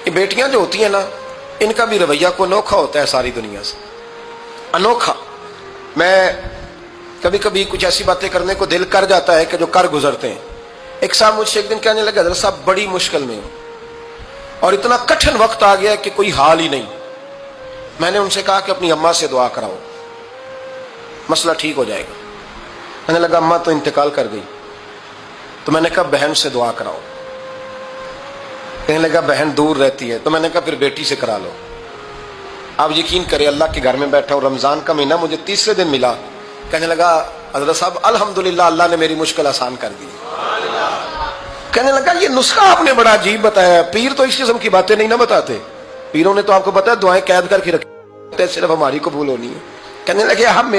یہ بیٹیاں جو ہوتی ہیں نا، ان کا بھی رویہ کو انوکھا ہوتا ہے ساری دنیا سے، انوکھا۔ میں کبھی کبھی کچھ ایسی باتیں کرنے کو دل کر جاتا ہے کہ جو کر گزرتے ہیں۔ ایک صاحب مجھ سے ایک دن کہنے لگا، حضرت صاحب بڑی مشکل میں ہوں اور اتنا کٹھن وقت آ گیا کہ کوئی حال ہی نہیں۔ میں نے ان سے کہا کہ اپنی اماں سے دعا کراؤ، مسئلہ ٹھیک ہو جائے گا۔ کہنے لگا اماں تو انتقال کر گئی۔ تو میں نے کہا بہن سے دعا کراؤ۔ کہنے لگا بہن دور رہتی ہے۔ تو میں نے کہا پھر بیٹی سے کرا لو۔ آپ یقین کریں، اللہ کے گھر میں بیٹھا ہوں، رمضان کا مہینہ مجھے تیسرے دن ملا۔ کہنے لگا حضرت صاحب الحمدللہ اللہ نے میری مشکل آسان کر دی۔ کہنے لگا یہ نسخہ آپ نے بڑا عجیب بتایا، پیر تو اس قسم کی باتیں نہیں نہ بتاتے، پیروں نے تو آپ کو پتا ہے دعائیں قید کر کے رکھی، صرف ہماری قبول ہونی ہے۔ کہنے لگے ہم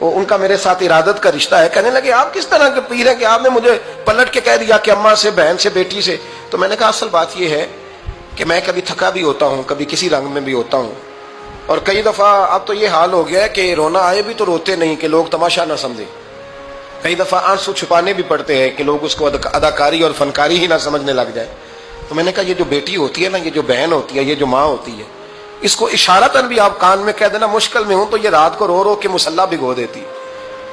ان کا میرے ساتھ ارادت کا رشتہ ہے۔ کہنے لگے آپ کس طرح کے پیر ہیں کہ آپ نے مجھے پلٹ کے کہہ دیا کہ اماں سے، بہن سے، بیٹی سے۔ تو میں نے کہا اصل بات یہ ہے کہ میں کبھی تھکا بھی ہوتا ہوں، کبھی کسی رنگ میں بھی ہوتا ہوں، اور کئی دفعہ اب تو یہ حال ہو گیا ہے کہ رونا آئے بھی تو روتے نہیں کہ لوگ تماشا نہ سمجھیں۔ کئی دفعہ آنسو چھپانے بھی پڑتے ہیں کہ لوگ اس کو اداکاری اور فنکاری ہی نہ سمجھنے لگ جائے۔ تو میں نے کہا یہ جو بیٹی ہوتی ہے نا، یہ جو بہن ہوتی ہے، یہ جو ماں ہوتی ہے، اس کو اشارتاً بھی آپ کان میں کہہ دینا مشکل میں ہوں تو یہ رات کو رو رو کے مصلی بھگو دیتی ہے،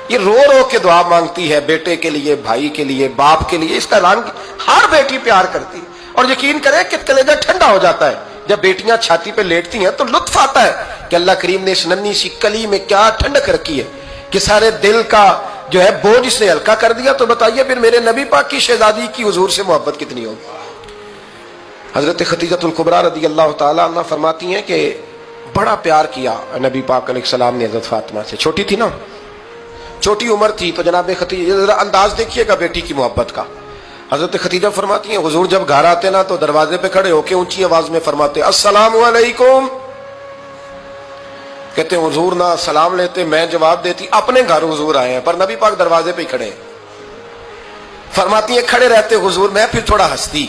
یہ رو رو کے دعا مانگتی ہے بیٹے کے لیے، بھائی کے لیے، باپ کے لیے۔ اس کا رنگ ہر بیٹی پیار کرتی ہے، اور یقین کریں کہ کلیجہ ٹھنڈا ہو جاتا ہے جب بیٹیاں چھاتی پہ لیٹتی ہیں تو لطف آتا ہے کہ اللہ کریم نے اس ننھی سی کلی میں کیا ٹھنڈک رکھی ہے کہ سارے دل کا جو ہے بوجھ اس نے ہلکا کر دیا۔ تو بتائیے پھر میرے نبی پاک کی شہزادی کی حضور سے محبت کتنی ہوگی۔ حضرت خدیجہ الکبریٰ رضی اللہ تعالیٰ عنہ فرماتی ہیں کہ بڑا پیار کیا نبی پاک علیہ السلام نے حضرت فاطمہ سے۔ چھوٹی تھی نا، چھوٹی عمر تھی، تو جناب خدیجہ ذرا انداز دیکھیے گا بیٹی کی محبت کا۔ حضرت خدیجہ فرماتی ہیں حضور جب گھر آتے نا تو دروازے پہ کھڑے ہو کے اونچی آواز میں فرماتے السلام علیکم۔ کہتے ہیں حضور نہ سلام لیتے، میں جواب دیتی، اپنے گھر حضور آئے ہیں پر نبی پاک دروازے پہ ہی کھڑے ہیں۔ فرماتی ہیں کھڑے رہتے حضور، میں پھر تھوڑا ہنستی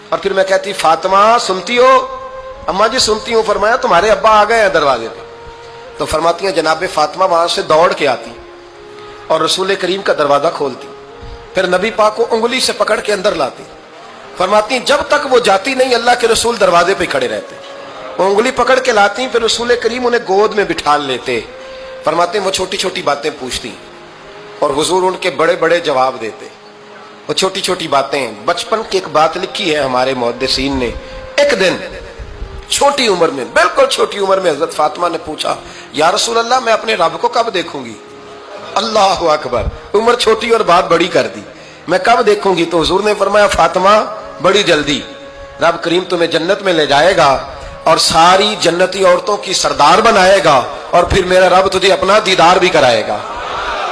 اور پھر میں کہتی فاطمہ سنتی ہو؟ اماں جی سنتی ہوں۔ فرمایا تمہارے ابا آ گئے ہیں دروازے پہ۔ تو فرماتی ہیں جناب فاطمہ وہاں سے دوڑ کے آتی اور رسول کریم کا دروازہ کھولتی، پھر نبی پاک کو انگلی سے پکڑ کے اندر لاتی۔ فرماتی ہیں جب تک وہ جاتی نہیں اللہ کے رسول دروازے پہ کھڑے رہتے، وہ انگلی پکڑ کے لاتی، پھر رسول کریم انہیں گود میں بٹھا لیتے۔ فرماتے ہیں وہ چھوٹی چھوٹی باتیں پوچھتی اور حضور ان کے بڑے بڑے جواب دیتے۔ وہ چھوٹی چھوٹی باتیں، بچپن کی ایک بات لکھی ہے ہمارے محدثین نے، ایک دن چھوٹی عمر میں، بالکل چھوٹی عمر میں حضرت فاطمہ نے پوچھا یا رسول اللہ میں اپنے رب کو کب دیکھوں گی؟ اللہ اکبر، عمر چھوٹی اور بات بڑی کر دی، میں کب دیکھوں گی؟ تو حضور نے فرمایا فاطمہ بڑی جلدی، رب کریم تمہیں جنت میں لے جائے گا اور ساری جنتی عورتوں کی سردار بنائے گا، اور پھر میرا رب تجھے اپنا دیدار بھی کرائے گا۔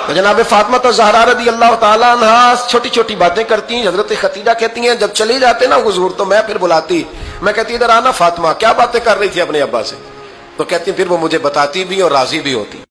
تو جناب فاطمہ الزہرا رضی اللہ تعالیٰ عنہ چھوٹی چھوٹی باتیں کرتی ہیں۔ حضرت خدیجہ کہتی ہیں جب چلے جاتے نا حضور تو میں پھر بلاتی، میں کہتی ادھر آنا فاطمہ، کیا باتیں کر رہی تھی اپنے ابا سے؟ تو کہتی پھر وہ مجھے بتاتی بھی اور راضی بھی ہوتی۔